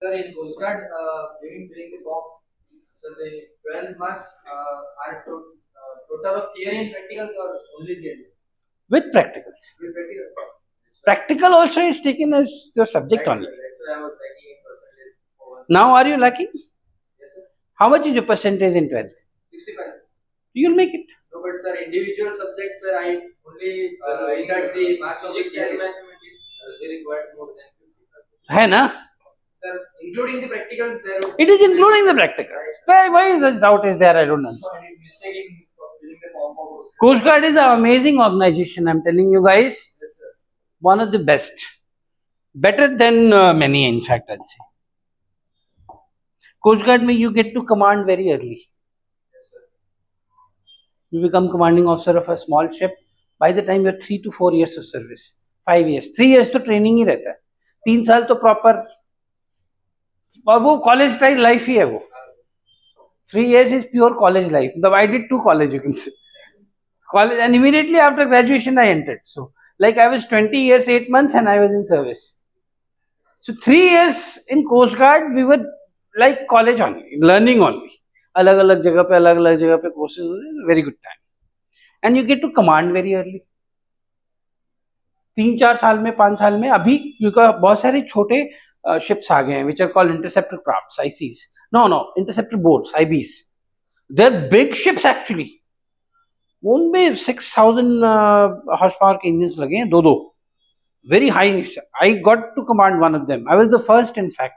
Sir, in Coast Guard, during filling the form, so the 12 marks total of theory and practicals or only theory? With practicals. With practical. Practical also is taken as your subject Right, only. sir. That's why I was lacking in percentage for one. Now are you lucky? Yes, sir. How much is your percentage in 12th? 65. You'll make it. No, but sir, individual subjects, sir, I only got the marks of physics and mathematics. They required more than 50. है ना? Sir, including the practicals, there. It is including the practicals. Why is such doubt is there? I don't understand. So I did mistake in filling the form for Coast Guard. Coast Guard is an amazing organization. I'm telling you guys, Yes, sir. one of the best, better than many. In fact, I'll say. Coast Guard, you get to command very early. Yes, sir. You become commanding officer of a small ship by the time you're 3 to 4 years of service. 5 years. 3 years तो training ही रहता है. 3 साल तो proper और वो college style life ही है वो. 3 years is pure college life. I did 2 college, you can say. College, and immediately after graduation I entered. So like I was 20 years 8 months and I was in service. So 3 years in Coast Guard we were like college only, learning only. अलग अलग जगह पे courses, very good time. And you get to command very early. 3-4 साल में 5 साल में अभी क्योंकि बहुत सारे छोटे ships आ गए हैं which are called interceptor crafts, ICs. No, interceptor boats, IBs. They're big ships actually. उनमें 6,000 horsepower के engines लगे हैं, दो. Very high. I got to command one of them. I was the first, in fact,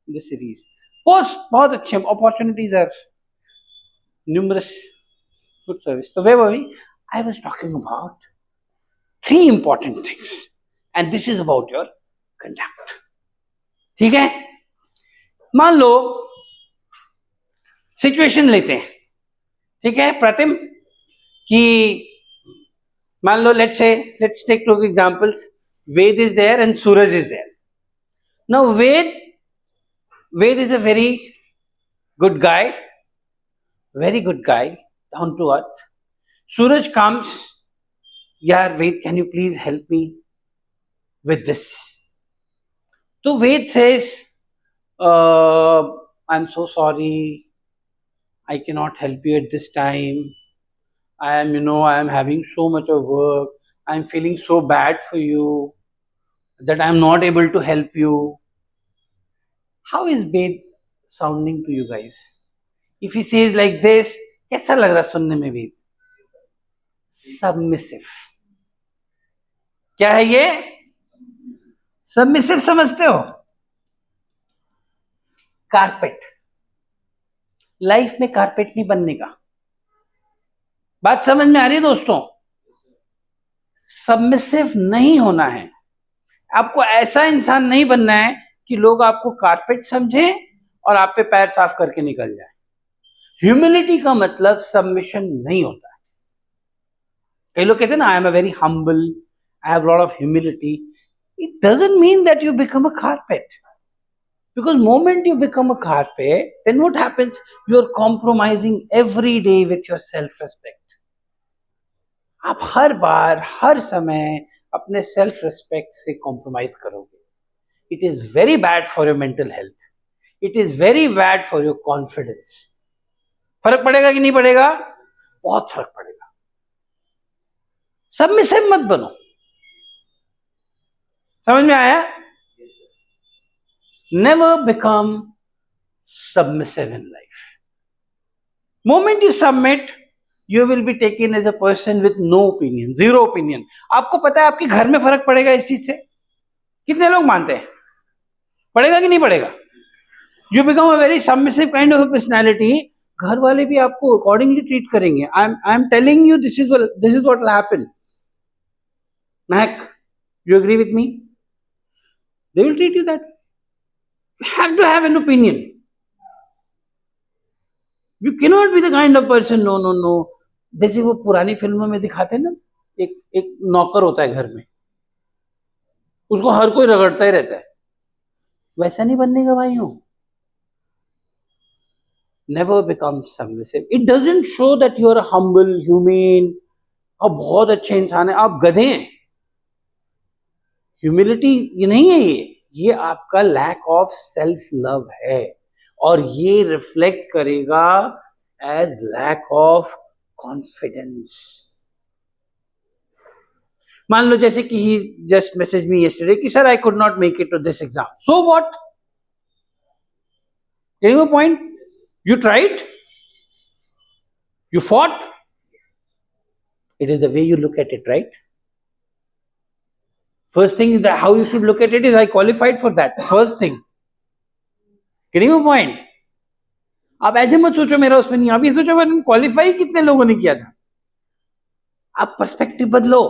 in the series. बहुत अच्छे opportunities are numerous. Good service. So where were we? I was talking about 3 important things, and this is about your conduct. ठीक है? मान लो situation लेते हैं, ठीक है प्रतिम, कि मान लो let's take 2 examples. Ved is there and Suraj is there. Now Ved is a very good guy, down to earth. Suraj comes, yaar Ved, can you please help me with this? So Ved says, I'm so sorry, I cannot help you at this time. I am having so much of work. I'm feeling so bad for you that I'm not able to help you. How is Ved sounding to you guys? If he says like this, कैसा लग रहा सुनने में Ved? Submissive. क्या है ये? Submissive समझते हो? कारपेट. लाइफ में कारपेट नहीं बनने का. बात समझ में आ रही है दोस्तों? सबमिसिव नहीं होना है. आपको ऐसा इंसान नहीं बनना है कि लोग आपको कारपेट समझे और आप पे पैर साफ करके निकल जाए. ह्यूमिलिटी का मतलब सबमिशन नहीं होता है. कई लोग कहते हैं ना, I am a very humble, I have lot of humility. It doesn't mean that you become a carpet. Because moment you become a carpet, then what happens? You're compromising every day with your self-respect. आप हर बार हर समय अपने self respect से compromise करोगे. It is very bad for your mental health. It is very bad for your confidence. फर्क पड़ेगा कि नहीं पड़ेगा? बहुत फर्क पड़ेगा. सबमिसिव मत बनो. समझ में आया? Never become submissive in life. Moment you submit, you will be taken as a person with no opinion, zero opinion. आपको पता है आपके घर में फर्क पड़ेगा इस चीज से? कितने लोग मानते हैं? पड़ेगा कि नहीं पड़ेगा? You become a very submissive kind of a personality. घर वाले भी आपको accordingly treat करेंगे. I'm telling you, this is what will happen. Mahak, you agree with me? They will treat you that way. You have to have an opinion. You cannot be the kind of person, no. जैसे वो पुरानी फिल्मों में दिखाते हैं ना, एक नौकर होता है घर में, उसको हर कोई रगड़ता ही रहता है. वैसा नहीं बनने का भाइयों. Never become submissive. It doesn't show that you are a humble, humane, आप बहुत अच्छे इंसान हैं. आप गधे हैं. ह्यूमिलिटी ये नहीं है. ये ये आपका लैक ऑफ सेल्फ लव है और ये रिफ्लेक्ट करेगा एज लैक ऑफ कॉन्फिडेंस. मान लो जैसे कि he just message me yesterday कि sir I could not make it to this exam. So what? Getting my point? You tried, you fought. It is the way you look at it, right? First thing that how you should look at it is I qualified for that. First thing. Getting my point? आप ऐसे मत सोचो मेरा उसमें नहीं, आप ये सोचो मैंने क्वालिफाई कितने लोगों ने किया था. आप पर्सपेक्टिव बदलो.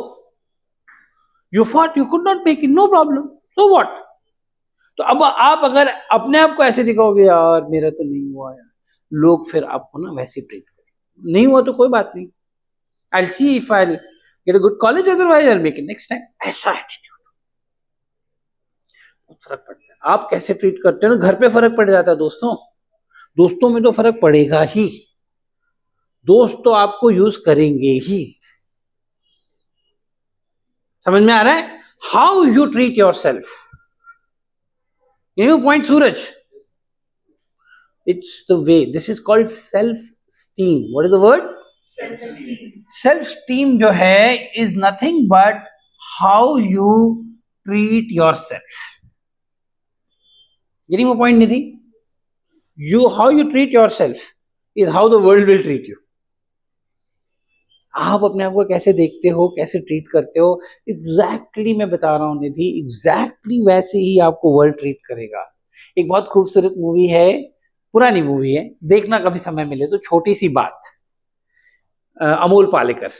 You fought, you could not make it, no problem. So what? तो अब आप अगर अपने आप को ऐसे दिखाओगे यार मेरा तो नहीं हुआ यार, लोग फिर आपको ना वैसे ट्रीट करेंगे. नहीं हुआ तो कोई बात नहीं, I'll see if I'll get a good college, otherwise I'll make it next time. ऐसा एटीट्यूड बहुत फर्क पड़ता है. आप कैसे ट्रीट करते हो ना, घर पे फर्क पड़ जाता है. दोस्तों, दोस्तों में तो फर्क पड़ेगा ही. दोस्त तो आपको यूज करेंगे ही. समझ में आ रहा है? How you treat your self. You point Suraj. It's the way. This is called self-esteem. What is the word? Self-esteem. Self-esteem जो है is nothing but how you treat yourself. Getting my point, Nidhi? How you treat yourself is how the world will treat you. आप अपने आप को कैसे देखते हो, कैसे ट्रीट करते हो, एग्जैक्टली मैं बता रहा हूं निधि, एग्जैक्टली वैसे ही आपको वर्ल्ड ट्रीट करेगा. एक बहुत खूबसूरत मूवी है, पुरानी मूवी है, देखना कभी समय मिले तो. छोटी सी बात. अमोल पालेकर.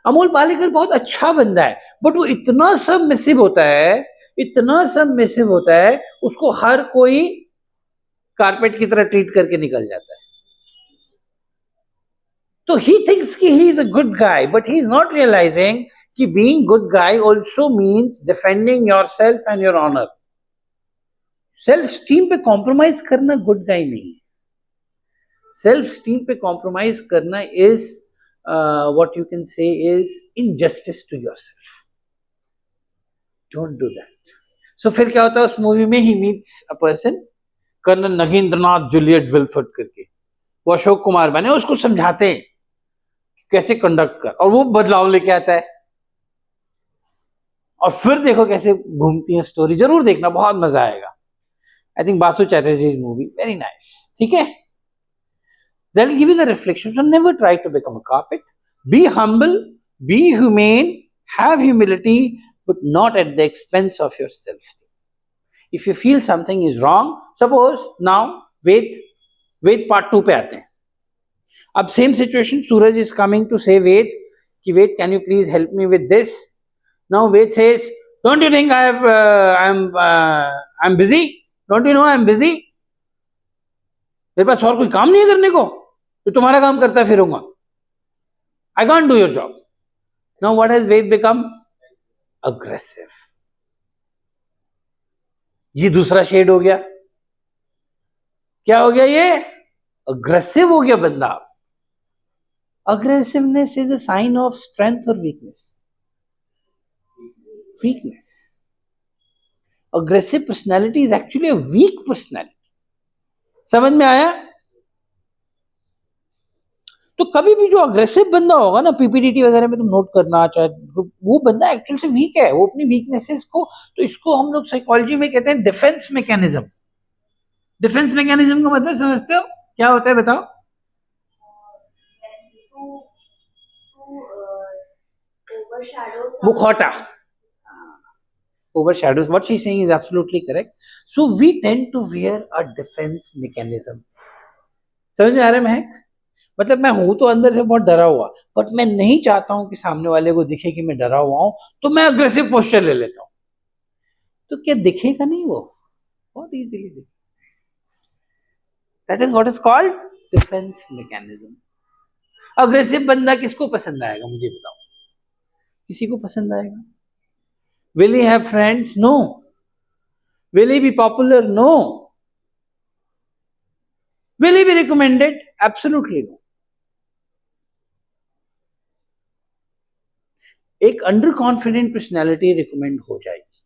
अमोल पालेकर बहुत अच्छा बंदा है, बट वो इतना सबमिसिव होता है, इतना सबमिसिव होता है, उसको हर कोई कारपेट की तरह ट्रीट करके निकल जाता है. तो ही थिंक्स कि he is a good guy, but he is not realising कि being good guy also means defending yourself and your honour. Self esteem पे कॉम्प्रोमाइज करना गुड गाय नहीं है. सेल्फ स्टीम पे कॉम्प्रोमाइज करना is what you can say is injustice to yourself. Don't do that. So फिर क्या होता है उस मूवी में? He meets a person, colonel Nagendranath Juliet Wilford करके, वो अशोक कुमार बने, उसको समझाते हैं कैसे कंडक्ट कर, और वो बदलाव लेके आता है. और फिर देखो कैसे घूमती है स्टोरी. जरूर देखना, बहुत मजा आएगा. I think Basu Chatterjee's movie, very nice. ठीक है? That will give you the reflection. So never try to become a carpet. Be humble, be humane, have humility, but not at the expense of your self-esteem. If you feel something is wrong, suppose now Ved part 2 पे आते हैं. अब same situation, Suraj is coming to say Ved कि Ved, can you please help me with this? Now Ved says, don't you think I'm busy? Don't you know I'm busy? मेरे पास और कोई काम नहीं है करने को, तो तुम्हारा काम करता फिरूंगा. I can't do your job. Now what has Ved become? Aggressive. ये दूसरा शेड हो गया. क्या हो गया ये? अग्रेसिव हो गया बंदा. Aggressiveness is a sign of strength or weakness. Weakness. Aggressive personality is actually a weak personality. समझ में आया? तो कभी भी जो अग्रेसिव बंदा होगा ना, पीपीडीटी वगैरह में तुम नोट करना चाहे, वो बंदा एक्चुअल से वीक है. वो अपनी वीकनेसेस को, तो इसको हम लोग साइकोलॉजी में कहते हैं डिफेंस मैकेनिज्म. डिफेंस मैकेनिज्म का मतलब समझते हो क्या होता है? बताओ. मुखौटा. Overshadows. What she's saying is absolutely correct. So we tend to wear a defense mechanism. समझ में आ रहा है महक? मतलब मैं हूं तो अंदर से बहुत डरा हुआ, बट मैं नहीं चाहता हूं कि सामने वाले को दिखे कि मैं डरा हुआ हूं, तो मैं अग्रेसिव पोस्चर ले लेता हूं. तो क्या दिखेगा नहीं? वो बहुत इजीली दिखेगा. That is what is called defense mechanism. Aggressive बंदा किसको पसंद आएगा मुझे बताओ? किसी को पसंद आएगा? Will he have friends? No. Will he be popular? No. Will he be recommended? Absolutely no. एक अंडर कॉन्फिडेंट पर्सनैलिटी रिकमेंड हो जाएगी.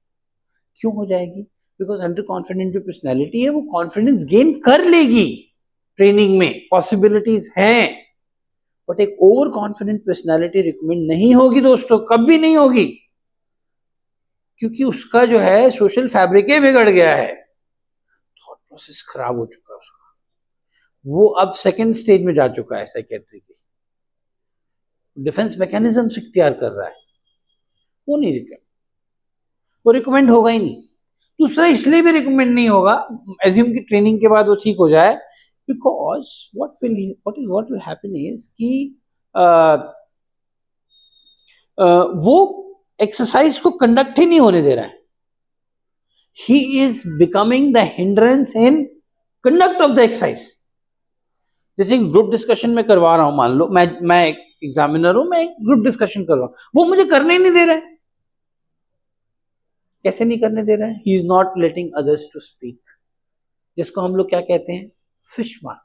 क्यों हो जाएगी? बिकॉज अंडर कॉन्फिडेंट जो पर्सनैलिटी है वो कॉन्फिडेंस गेन कर लेगी, ट्रेनिंग में पॉसिबिलिटीज हैं, बट एक ओवर कॉन्फिडेंट पर्सनैलिटी रिकमेंड नहीं होगी दोस्तों, कभी नहीं होगी, क्योंकि उसका जो है सोशल फैब्रिक ही बिगड़ गया है, थॉट प्रोसेस खराब हो चुका है उसका, वो अब सेकंड स्टेज में जा चुका है साइकेट्री की, डिफेंस मैकेनिज्म इख्तियार कर रहा है, वो नहीं वो रिकमेंड होगा ही नहीं। दूसरा इसलिए भी रिकमेंड नहीं होगा, एज्यूम की ट्रेनिंग के बाद वो ठीक हो जाए, because what will happen is कि वो एक्सरसाइज को कंडक्ट ही नहीं होने दे रहा है, he is becoming the hindrance in conduct of the exercise. जैसे ग्रुप डिस्कशन में करवा रहा हूं, मान लो मैं एक एग्जामिनर हूं, मैं एक ग्रुप डिस्कशन कर रहा हूं, वो मुझे करने ही नहीं दे रहा है। कैसे नहीं करने दे रहा है? He is not letting others to speak, जिसको हम लोग क्या कहते हैं? Fish market.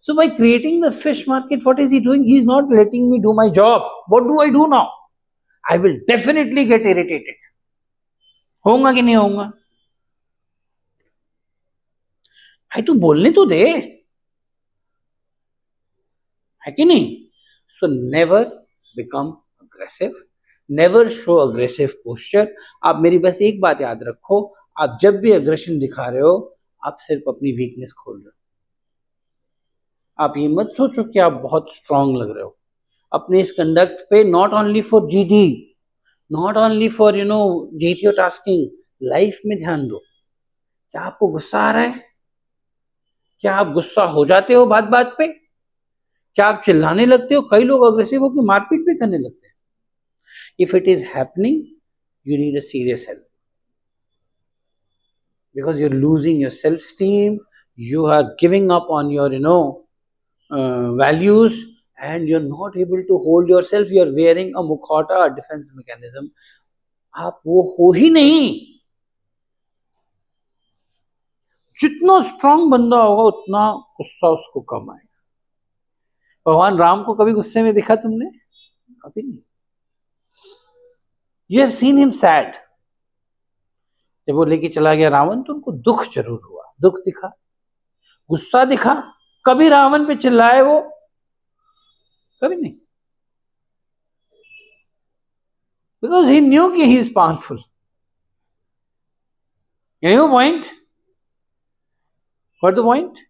So by creating the fish market, what is he doing? He is not letting me do my job. What do I do now? I will definitely get irritated. होगा कि नहीं होगा? भाई तू बोलने तो दे, है कि नहीं? So never become aggressive. Never show aggressive posture. आप मेरी बस एक बात याद रखो, आप जब भी अग्रेशन दिखा रहे हो, आप सिर्फ अपनी वीकनेस खोल रहे हो। आप ये मत सोचो कि आप बहुत स्ट्रांग लग रहे हो अपने इस कंडक्ट पे, not only for GD, not only for GT और टास्किंग, लाइफ में ध्यान दो। क्या आपको गुस्सा आ रहा है? क्या आप गुस्सा हो जाते हो बात बात पे? क्या आप चिल्लाने लगते हो? कई लोग अग्रेसिव होकर मारपीट भी करने लगते हैं। If it is happening, you need a serious help, because you are losing your self esteem, you are giving up on your values, and you're not able to hold yourself, you're wearing a mukhota, a defense mechanism. आप वो हो ही नहीं। जितना strong बंदा होगा उतना गुस्सा उसको कम आएगा। भगवान राम को कभी गुस्से में देखा तुमने? कभी नहीं। You have seen him sad. जब वो लेके चला गया रावण, तो उनको दुख जरूर हुआ, दुख दिखा, गुस्सा दिखा, कभी रावण पे चिल्लाए वो? कभी नहीं। Because he knew कि he is powerful. Any point? Got the point?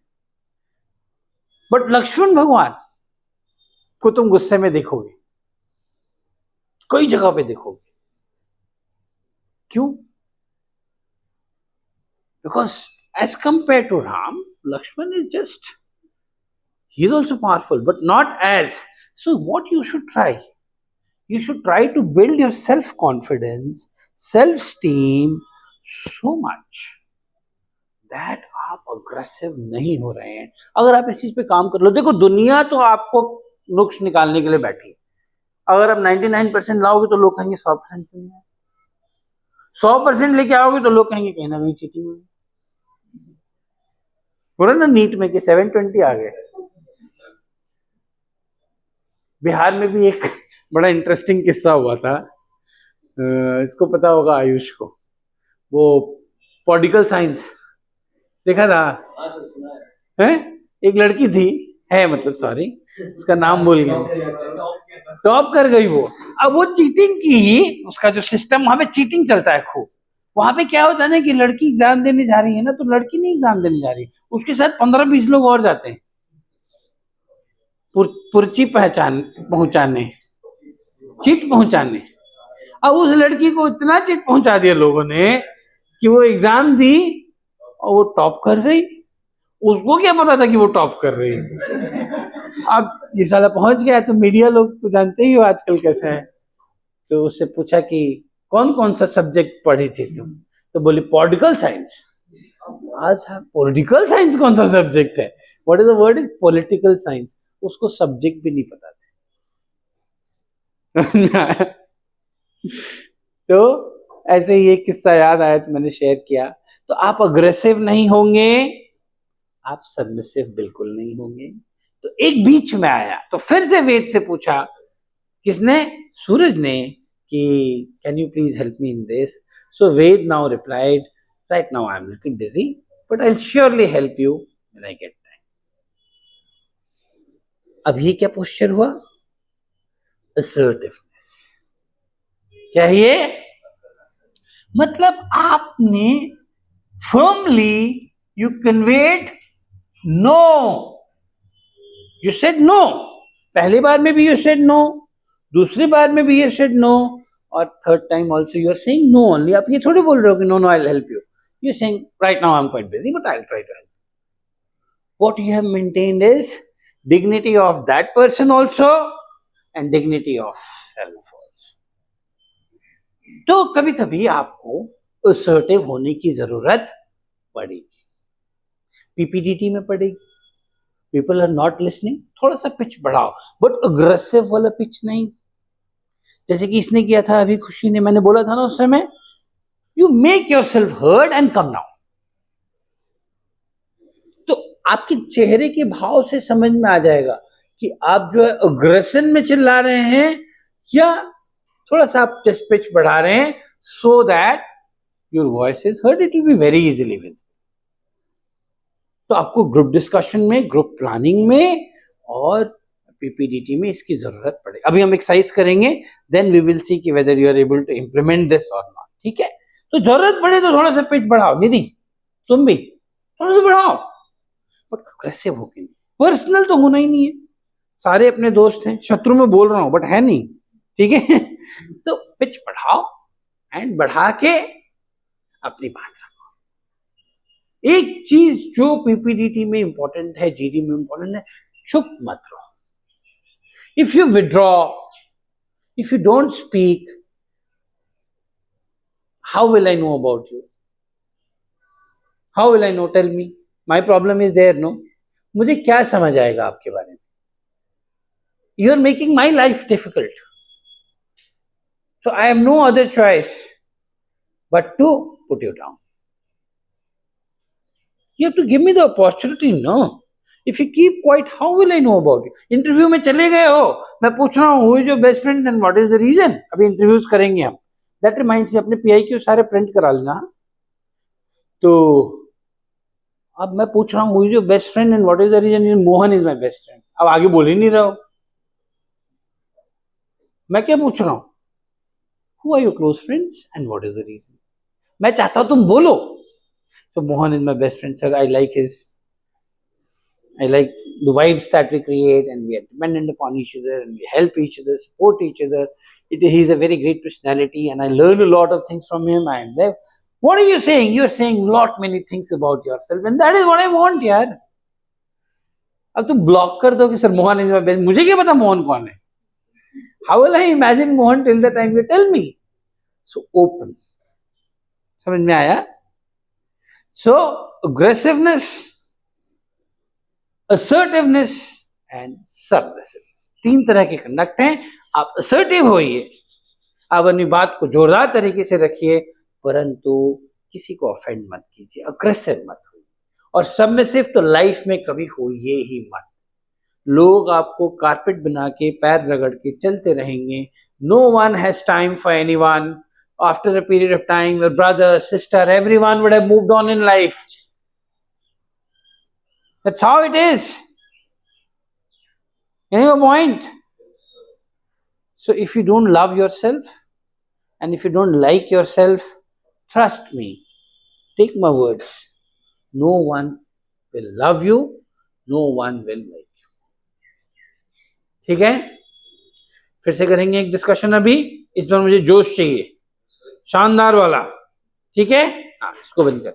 But Lakshman भगवान को तुम गुस्से में देखोगे, कई जगह पे देखोगे। क्यों? Because as compared to Ram, Lakshman is just, he is also powerful, but not as. So what you should try? You should try to build your self-confidence, self-esteem so much that आप aggressive नहीं हो रहे हैं। अगर आप इस चीज पे काम कर लो, देखो दुनिया तो आपको नुक्स निकालने के लिए बैठी है। अगर आप 99% लाओगे तो लोग कहेंगे 100% क्यों नहीं है, 100% लेके आओगे तो लोग कहेंगे कहीं ना कहीं चीटिंग हुई। बोला ना नीट में कि 720 आ गए। बिहार में भी एक बड़ा इंटरेस्टिंग किस्सा हुआ था, इसको पता होगा आयुष को, वो पॉलिटिकल साइंस देखा था? है? एक लड़की थी, है मतलब सॉरी उसका नाम भूल गया, टॉप कर गई वो। अब वो चीटिंग की, उसका जो सिस्टम वहां पे चीटिंग चलता है खूब। वहां पे क्या होता है ना कि लड़की एग्जाम देने जा रही है ना, तो लड़की नहीं एग्जाम देने जा रही, उसके साथ 15-20 लोग और जाते हैं पर्ची पहुंचाने, चिट पहुंचाने। अब उस लड़की को इतना चिट पहुंचा दिया लोगों ने कि वो एग्जाम दी और वो टॉप कर गई। उसको क्या पता था कि वो टॉप कर रही है? अब ये साला पहुंच गया, तो मीडिया लोग तो जानते ही हो आजकल कैसे हैं। तो उससे पूछा कि कौन कौन सा सब्जेक्ट पढ़ी थी तुम? तो बोली पॉलिटिकल साइंस। आज पॉलिटिकल साइंस कौन सा सब्जेक्ट है? What is the word? Is political science. उसको सब्जेक्ट भी नहीं पता थे। तो ऐसे ही एक किस्सा याद आया तो मैंने शेयर किया। तो आप अग्रेसिव नहीं होंगे, आप सबमिसिव बिल्कुल नहीं होंगे। तो एक बीच में आया, तो फिर से वेद से पूछा, किसने? सूरज ने, कि can you please help me in this. So Ved now replied, right now I am little busy but I will surely help you when I get time. अब ये क्या पोस्चर हुआ? असर्टिवनेस. क्या है ये? मतलब आपने firmly you conveyed no. You said no. पहली बार में भी you said no, दूसरी बार में भी you said no, और third time also you are saying no only. आप ये थोड़ी बोल रहे हो कि no no I'll help you. You are saying right now I'm quite busy but I'll try to help. What you have maintained is dignity of that person also and dignity of self also. तो कभी कभी आपको assertive होने की जरूरत पड़ेगी. PPDT में पड़ेगी. पीपल आर नॉट लिसनिंग, थोड़ा सा पिच बढ़ाओ, बट अग्रेसिव वाला पिच नहीं. जैसे कि इसने किया था अभी, खुशी ने, मैंने बोला था ना उस समय, you make your self heard and come now. तो आपके चेहरे के भाव से समझ में आ जाएगा कि आप जो है अग्रेशन में चिल्ला रहे हैं या थोड़ा सा आप जस्ट पिच बढ़ा रहे हैं, so that your voice is heard. It will be very easily visible. तो आपको ग्रुप डिस्कशन में, ग्रुप प्लानिंग में और पीपीडीटी में इसकी जरूरत पड़ेगी. अभी हम एक्सरसाइज करेंगे, देन वी विल सी कि whether you are able to implement this और नॉट. ठीक है? तो जरूरत पड़े तो थोड़ा सा पिच बढ़ाओ. निधि तुम भी थोड़ा सा बढ़ाओ, बट अग्रेसिव होके नहीं. पर्सनल तो होना ही नहीं है. सारे अपने दोस्त हैं, शत्रु में बोल रहा हूं बट है नहीं. ठीक है? तो पिच बढ़ाओ एंड बढ़ा के अपनी बात रखो. एक चीज जो पीपीडीटी में इंपॉर्टेंट है, जीडी में इंपॉर्टेंट है, चुप मत रहो. If you withdraw, if you don't speak, how will I know about you? How will I know? Tell me. My problem is there. No, मुझे क्या समझ आएगा आपके बारे में? You are making my life difficult. So I have no other choice but to put you down. You have to give me the opportunity, no? If you keep quiet, how will I know about you? Interview में चले गए हो, मैं पूछ रहा हूँ who is your best friend and what is the reason? अभी interviews करेंगे हम. That reminds me, अपने पीआई के सारे प्रिंट करा लेना. तो अब मैं पूछ रहा हूँ who is your best friend and what is the reason? Mohan is my best friend. अब आगे बोल ही नहीं रहा हो. मैं क्या पूछ रहा हूँ? Who are your close friends and what is the reason? मैं चाहता हूं तुम बोलो. So Mohan is my best friend, sir. I like the vibes that we create, and we are dependent upon each other, and we help each other, support each other. He's a very great personality, and I learn a lot of things from him. I am there. What are you saying? You are saying lot many things about yourself, and that is what I want, यार. अब तुम block कर दो कि sir Mohan is my best. मुझे क्या पता मोहन कौन है? How will I imagine Mohan till the time you tell me? So open. समझ में आया? So aggressiveness, assertiveness and submissiveness, 3 तरह के कंडक्ट हैं. आप assertive होइए, आप अपनी बात को जोरदार तरीके से रखिए, परंतु किसी को ऑफेंड मत कीजिए, अग्रेसिव मत होइए. और सबमिसिव तो लाइफ में कभी होइए ही मत. लोग आपको कारपेट बना के पैर रगड़ के चलते रहेंगे. No one has time for anyone. After a period of time, your brother, sister, everyone would have moved on in life. That's how it is. Getting your point? So if you don't love yourself and if you don't like yourself, trust me, take my words, no one will love you, no one will like you. ठीक है? फिर से करेंगे एक discussion. अभी इस बार मुझे जोश चाहिए, शानदार वाला. ठीक है? हाँ, इसको बंद कर.